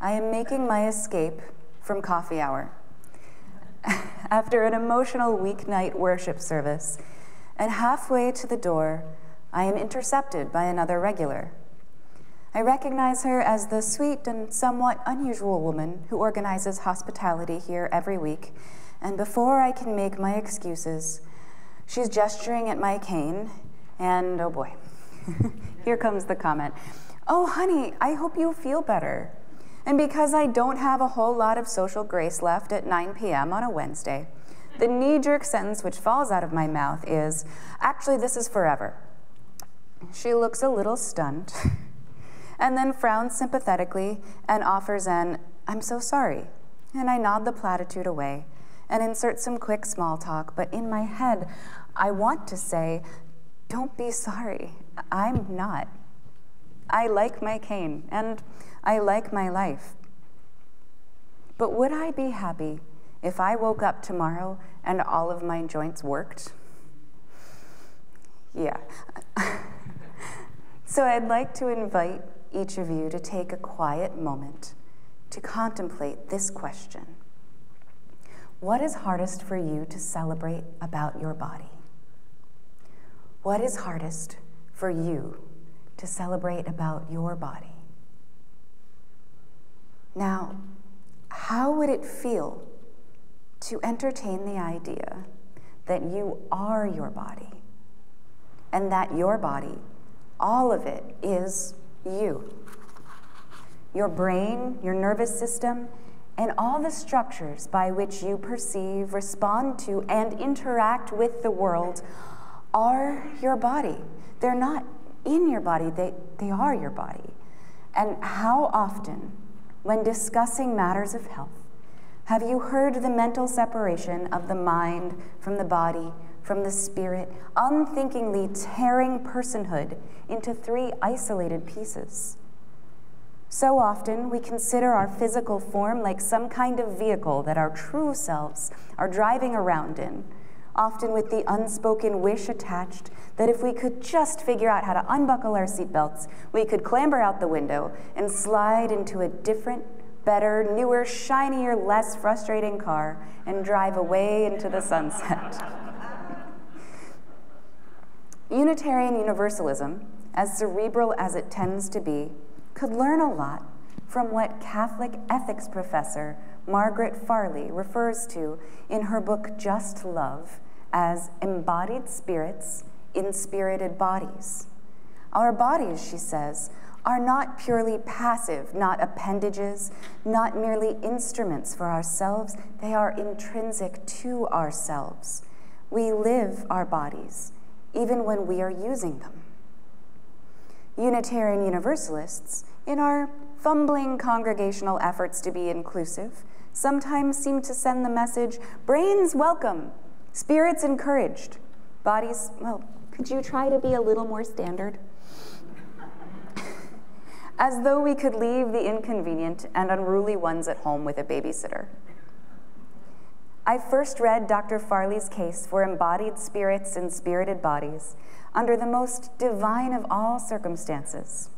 I am making my escape from coffee hour. After an emotional weeknight worship service, and halfway to the door, I am intercepted by another regular. I recognize her as the sweet and somewhat unusual woman who organizes hospitality here every week, and before I can make my excuses, she's gesturing at my cane, and oh boy, here comes the comment. "Oh, honey, I hope you feel better." And because I don't have a whole lot of social grace left at 9 p.m. on a Wednesday, the knee-jerk sentence which falls out of my mouth is, "Actually, this is forever." She looks a little stunned, and then frowns sympathetically and offers an, "I'm so sorry." And I nod the platitude away and insert some quick small talk, but in my head, I want to say, "Don't be sorry, I'm not. I like my cane, and I like my life. But would I be happy if I woke up tomorrow and all of my joints worked?" Yeah. So I'd like to invite each of you to take a quiet moment to contemplate this question. What is hardest for you to celebrate about your body? What is hardest for you to celebrate about your body? Now, how would it feel to entertain the idea that you are your body, and that your body, all of it, is you? Your brain, your nervous system, and all the structures by which you perceive, respond to, and interact with the world are your body. They're not in your body, they are your body. And how often, when discussing matters of health, have you heard the mental separation of the mind from the body, from the spirit, unthinkingly tearing personhood into 3 isolated pieces? So often, we consider our physical form like some kind of vehicle that our true selves are driving around in, often with the unspoken wish attached that if we could just figure out how to unbuckle our seatbelts, we could clamber out the window and slide into a different, better, newer, shinier, less frustrating car and drive away into the sunset. Unitarian Universalism, as cerebral as it tends to be, could learn a lot from what Catholic ethics professor Margaret Farley refers to in her book Just Love as embodied spirits in spirited bodies. Our bodies, she says, are not purely passive, not appendages, not merely instruments for ourselves. They are intrinsic to ourselves. We live our bodies, even when we are using them. Unitarian Universalists, in our fumbling congregational efforts to be inclusive, sometimes seem to send the message, brains welcome, spirits encouraged, bodies, well, could you try to be a little more standard? As though we could leave the inconvenient and unruly ones at home with a babysitter. I first read Dr. Farley's case for embodied spirits and spirited bodies under the most divine of all circumstances,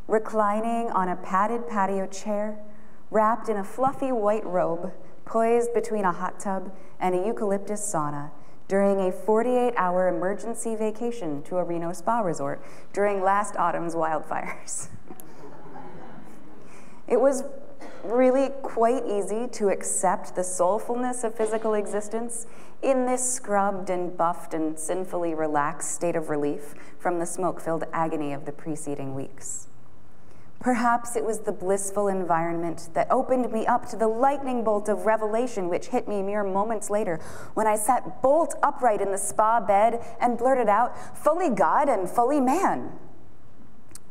reclining on a padded patio chair, wrapped in a fluffy white robe, poised between a hot tub and a eucalyptus sauna during a 48-hour emergency vacation to a Reno spa resort during last autumn's wildfires. It was really quite easy to accept the soulfulness of physical existence in this scrubbed and buffed and sinfully relaxed state of relief from the smoke-filled agony of the preceding weeks. Perhaps it was the blissful environment that opened me up to the lightning bolt of revelation which hit me mere moments later when I sat bolt upright in the spa bed and blurted out, fully God and fully man.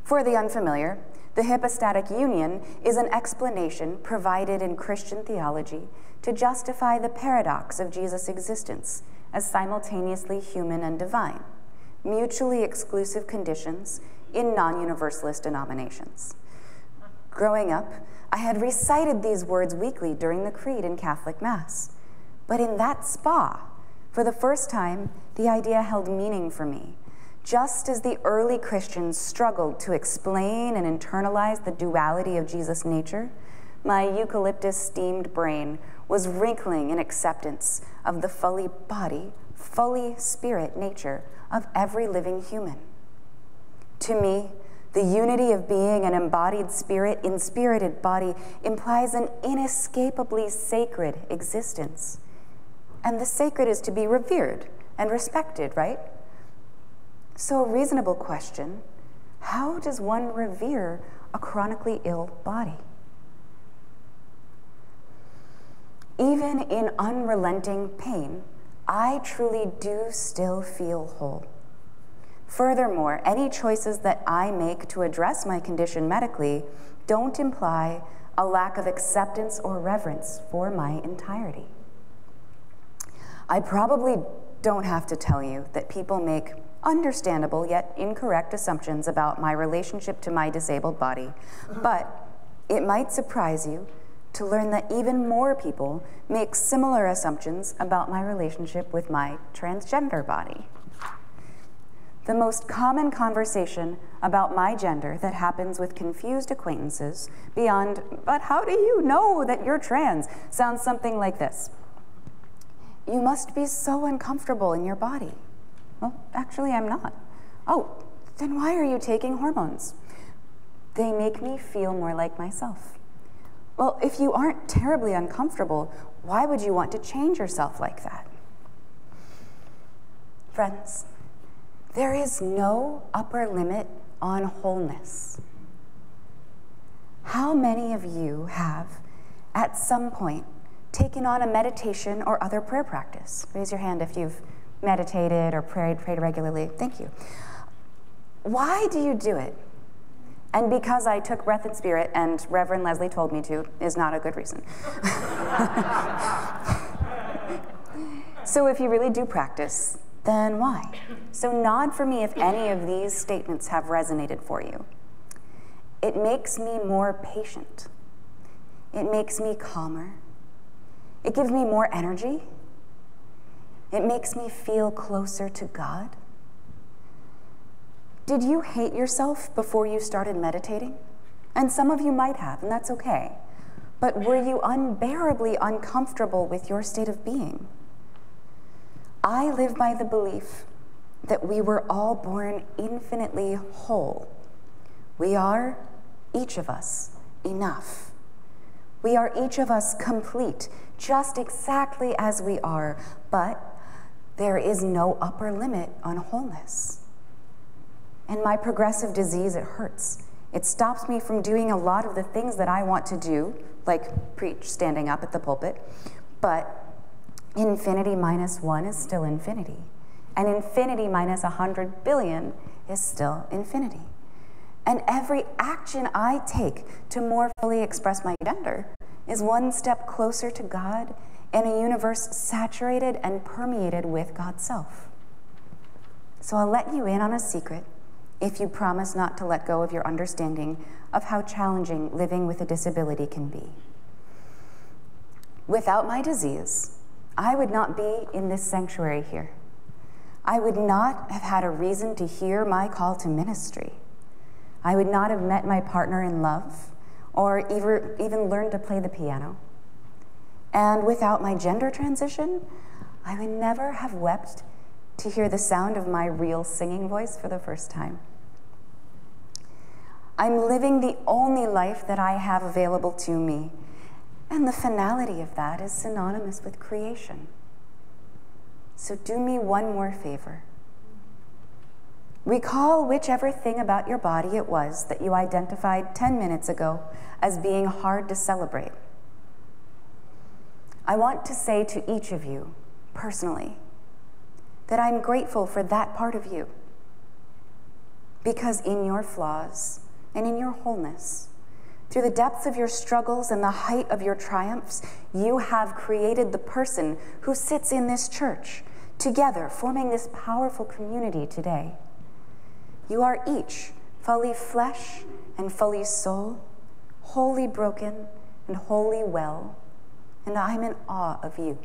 For the unfamiliar, the hypostatic union is an explanation provided in Christian theology to justify the paradox of Jesus' existence as simultaneously human and divine, mutually exclusive conditions in non-universalist denominations. Growing up, I had recited these words weekly during the Creed in Catholic Mass, but in that spa, for the first time, the idea held meaning for me. Just as the early Christians struggled to explain and internalize the duality of Jesus' nature, My eucalyptus-steamed brain was wrinkling in acceptance of the fully body, fully spirit nature of every living human. To me, the unity of being an embodied spirit in spirited body implies an inescapably sacred existence. And the sacred is to be revered and respected, right? So a reasonable question, how does one revere a chronically ill body? Even in unrelenting pain, I truly do still feel whole. Furthermore, any choices that I make to address my condition medically don't imply a lack of acceptance or reverence for my entirety. I probably don't have to tell you that people make understandable yet incorrect assumptions about my relationship to my disabled body, but it might surprise you to learn that even more people make similar assumptions about my relationship with my transgender body. The most common conversation about my gender that happens with confused acquaintances beyond, "But how do you know that you're trans?" sounds something like this. "You must be so uncomfortable in your body." "Well, actually, I'm not." "Oh, then why are you taking hormones?" "They make me feel more like myself." "Well, if you aren't terribly uncomfortable, why would you want to change yourself like that?" Friends, there is no upper limit on wholeness. How many of you have, at some point, taken on a meditation or other prayer practice? Raise your hand if you've meditated or prayed regularly. Thank you. Why do you do it? And because I took breath and spirit and Reverend Leslie told me to is not a good reason. So if you really do practice, then why? So nod for me if any of these statements have resonated for you. It makes me more patient. It makes me calmer. It gives me more energy. It makes me feel closer to God. Did you hate yourself before you started meditating? And some of you might have, and that's okay. But were you unbearably uncomfortable with your state of being? I live by the belief that we were all born infinitely whole. We are, each of us, enough. We are each of us complete, just exactly as we are, but there is no upper limit on wholeness. In my progressive disease, it hurts. It stops me from doing a lot of the things that I want to do, like preach standing up at the pulpit, but infinity minus 1 is still infinity, and infinity minus 100 billion is still infinity. And every action I take to more fully express my gender is one step closer to God in a universe saturated and permeated with God's self. So I'll let you in on a secret if you promise not to let go of your understanding of how challenging living with a disability can be. Without my disease, I would not be in this sanctuary here. I would not have had a reason to hear my call to ministry. I would not have met my partner in love or even learned to play the piano. And without my gender transition, I would never have wept to hear the sound of my real singing voice for the first time. I'm living the only life that I have available to me, and the finality of that is synonymous with creation. So do me one more favor. Recall whichever thing about your body it was that you identified 10 minutes ago as being hard to celebrate. I want to say to each of you, personally, that I'm grateful for that part of you, because in your flaws and in your wholeness, through the depths of your struggles and the height of your triumphs, you have created the person who sits in this church, together forming this powerful community today. You are each fully flesh and fully soul, wholly broken and wholly well, and I'm in awe of you.